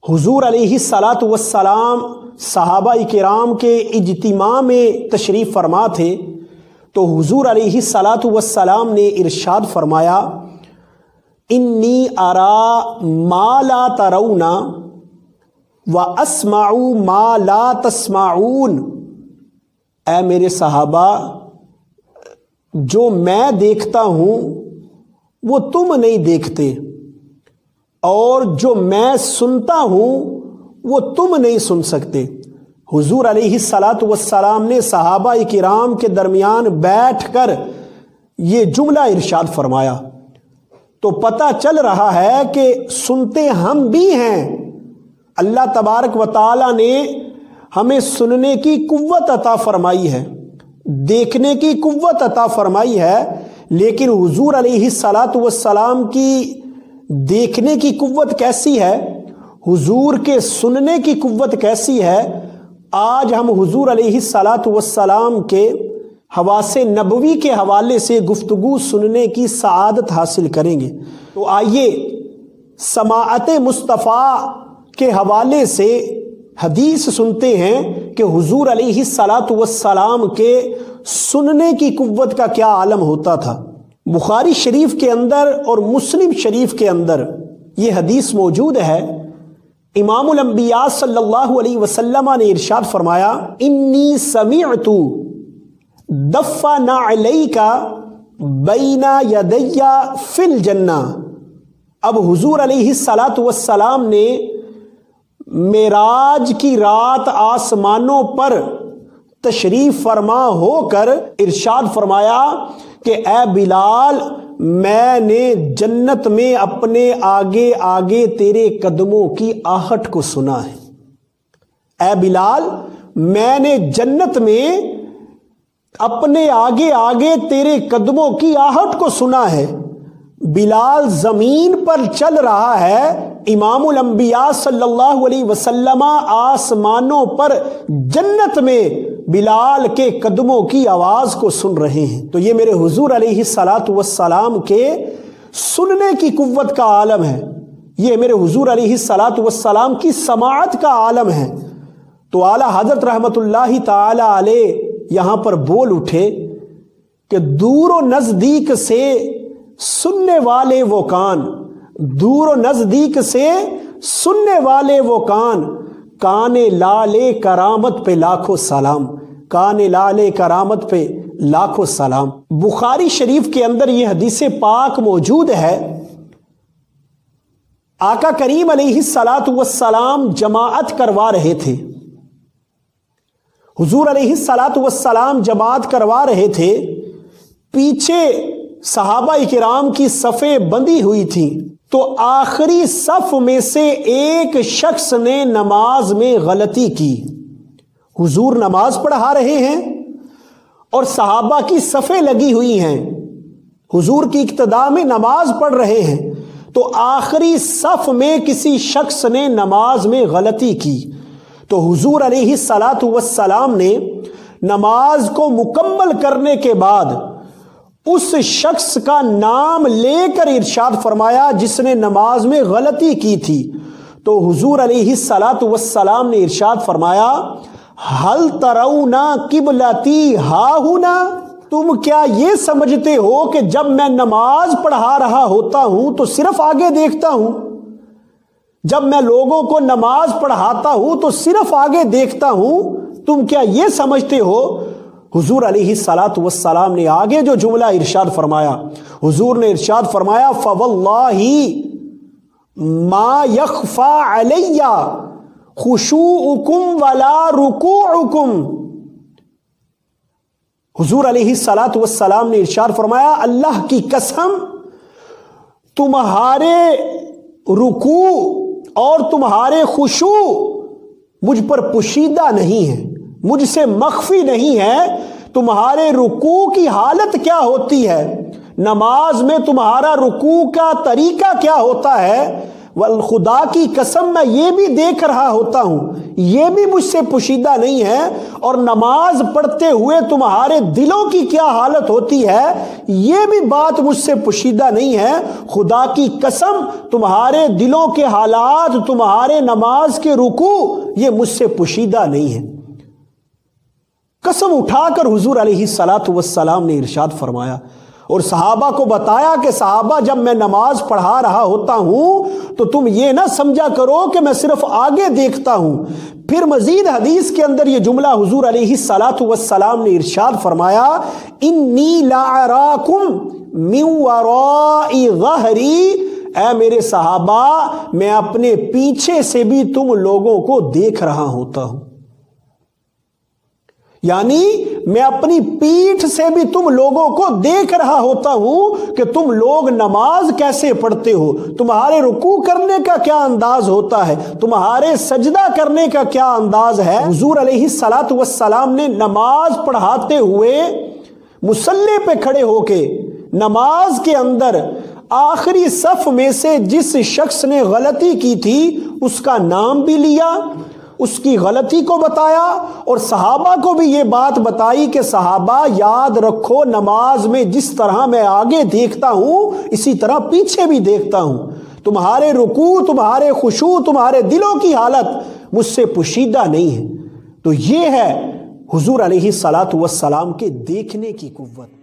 حضور علیہ الصلاۃ والسلام صحابہ کرام کے اجتماع میں تشریف فرما تھے تو حضور علیہ الصلاۃ والسلام نے ارشاد فرمایا انی ارا ما لا ترون واسمع ما لا تسمعون، اے میرے صحابہ جو میں دیکھتا ہوں وہ تم نہیں دیکھتے، اور جو میں سنتا ہوں وہ تم نہیں سن سکتے۔ حضور علیہ الصلاۃ والسلام نے صحابہ کرام کے درمیان بیٹھ کر یہ جملہ ارشاد فرمایا، تو پتہ چل رہا ہے کہ سنتے ہم بھی ہیں۔ اللہ تبارک و تعالی نے ہمیں سننے کی قوت عطا فرمائی ہے، دیکھنے کی قوت عطا فرمائی ہے، لیکن حضور علیہ الصلاۃ والسلام کی دیکھنے کی قوت کیسی ہے، حضور کے سننے کی قوت کیسی ہے۔ آج ہم حضور علیہ الصلاۃ والسلام کے حواس نبوی کے حوالے سے گفتگو سننے کی سعادت حاصل کریں گے۔ تو آئیے سماعت مصطفیٰ کے حوالے سے حدیث سنتے ہیں کہ حضور علیہ الصلاۃ والسلام کے سننے کی قوت کا کیا عالم ہوتا تھا۔ بخاری شریف کے اندر اور مسلم شریف کے اندر یہ حدیث موجود ہے۔ امام الانبیاء صلی اللہ علیہ وسلم نے ارشاد فرمایا انی سمعت دف نعلیک بین یدی فی الجنہ۔ اب حضور علیہ الصلاۃ والسلام نے معراج کی رات آسمانوں پر تشریف فرما ہو کر ارشاد فرمایا کہ اے بلال میں نے جنت میں اپنے آگے آگے تیرے قدموں کی آہٹ کو سنا ہے۔ اے بلال میں نے جنت میں اپنے آگے آگے تیرے قدموں کی آہٹ کو سنا ہے۔ بلال زمین پر چل رہا ہے، امام الانبیاء صلی اللہ علیہ وسلم آسمانوں پر جنت میں بلال کے قدموں کی آواز کو سن رہے ہیں۔ تو یہ میرے حضور علیہ الصلاۃ والسلام کے سننے کی قوت کا عالم ہے، یہ میرے حضور علیہ الصلاۃ والسلام کی سماعت کا عالم ہے۔ تو اعلیٰ حضرت رحمت اللہ تعالی علیہ یہاں پر بول اٹھے کہ دور و نزدیک سے سننے والے وہ کان، دور و نزدیک سے سننے والے وہ کان، کان لال کرامت پہ لاکھوں سلام، کان لال کرامت پہ لاکھوں سلام۔ بخاری شریف کے اندر یہ حدیث پاک موجود ہے۔ آقا کریم علیہ الصلاۃ والسلام جماعت کروا رہے تھے، حضور علیہ الصلاۃ والسلام جماعت کروا رہے تھے، پیچھے صحابہ کرام کی صفیں بندھی ہوئی تھیں، تو آخری صف میں سے ایک شخص نے نماز میں غلطی کی۔ حضور نماز پڑھا رہے ہیں اور صحابہ کی صفیں لگی ہوئی ہیں، حضور کی اقتداء میں نماز پڑھ رہے ہیں، تو آخری صف میں کسی شخص نے نماز میں غلطی کی، تو حضور علیہ الصلاۃ والسلام نے نماز کو مکمل کرنے کے بعد اس شخص کا نام لے کر ارشاد فرمایا جس نے نماز میں غلطی کی تھی۔ تو حضور علیہ الصلاۃ والسلام نے ارشاد فرمایا ہل ترون قبلتی ہاہنا، تم کیا یہ سمجھتے ہو کہ جب میں نماز پڑھا رہا ہوتا ہوں تو صرف آگے دیکھتا ہوں، جب میں لوگوں کو نماز پڑھاتا ہوں تو صرف آگے دیکھتا ہوں، تم کیا یہ سمجھتے ہو؟ حضور علیہ الصلاۃ والسلام نے آگے جو جملہ ارشاد فرمایا، حضور نے ارشاد فرمایا فواللہ ما یخفی علی خشوعکم ولا رکوعکم۔ حضور علیہ الصلاۃ والسلام نے ارشاد فرمایا اللہ کی قسم تمہارے رکوع اور تمہارے خشوع مجھ پر پوشیدہ نہیں ہے، مجھ سے مخفی نہیں ہے۔ تمہارے رکوع کی حالت کیا ہوتی ہے، نماز میں تمہارا رکوع کا طریقہ کیا ہوتا ہے، خدا کی قسم میں یہ بھی دیکھ رہا ہوتا ہوں، یہ بھی مجھ سے پوشیدہ نہیں ہے، اور نماز پڑھتے ہوئے تمہارے دلوں کی کیا حالت ہوتی ہے یہ بھی بات مجھ سے پوشیدہ نہیں ہے۔ خدا کی قسم تمہارے دلوں کے حالات، تمہارے نماز کے رکوع، یہ مجھ سے پوشیدہ نہیں ہے۔ قسم اٹھا کر حضور علیہ الصلاۃ والسلام نے ارشاد فرمایا اور صحابہ کو بتایا کہ صحابہ جب میں نماز پڑھا رہا ہوتا ہوں تو تم یہ نہ سمجھا کرو کہ میں صرف آگے دیکھتا ہوں۔ پھر مزید حدیث کے اندر یہ جملہ حضور علیہ الصلاۃ والسلام نے ارشاد فرمایا، انی لاراکم من وراء ظہری، اے میرے صحابہ میں اپنے پیچھے سے بھی تم لوگوں کو دیکھ رہا ہوتا ہوں، یعنی میں اپنی پیٹھ سے بھی تم لوگوں کو دیکھ رہا ہوتا ہوں کہ تم لوگ نماز کیسے پڑھتے ہو، تمہارے رکوع کرنے کا کیا انداز ہوتا ہے، تمہارے سجدہ کرنے کا کیا انداز ہے۔ حضور علیہ الصلاۃ والسلام نے نماز پڑھاتے ہوئے مصلی پہ کھڑے ہو کے نماز کے اندر آخری صف میں سے جس شخص نے غلطی کی تھی اس کا نام بھی لیا، اس کی غلطی کو بتایا، اور صحابہ کو بھی یہ بات بتائی کہ صحابہ یاد رکھو نماز میں جس طرح میں آگے دیکھتا ہوں اسی طرح پیچھے بھی دیکھتا ہوں، تمہارے رکوع، تمہارے خشوع، تمہارے دلوں کی حالت مجھ سے پوشیدہ نہیں ہے۔ تو یہ ہے حضور علیہ الصلاۃ والسلام کے دیکھنے کی قوت۔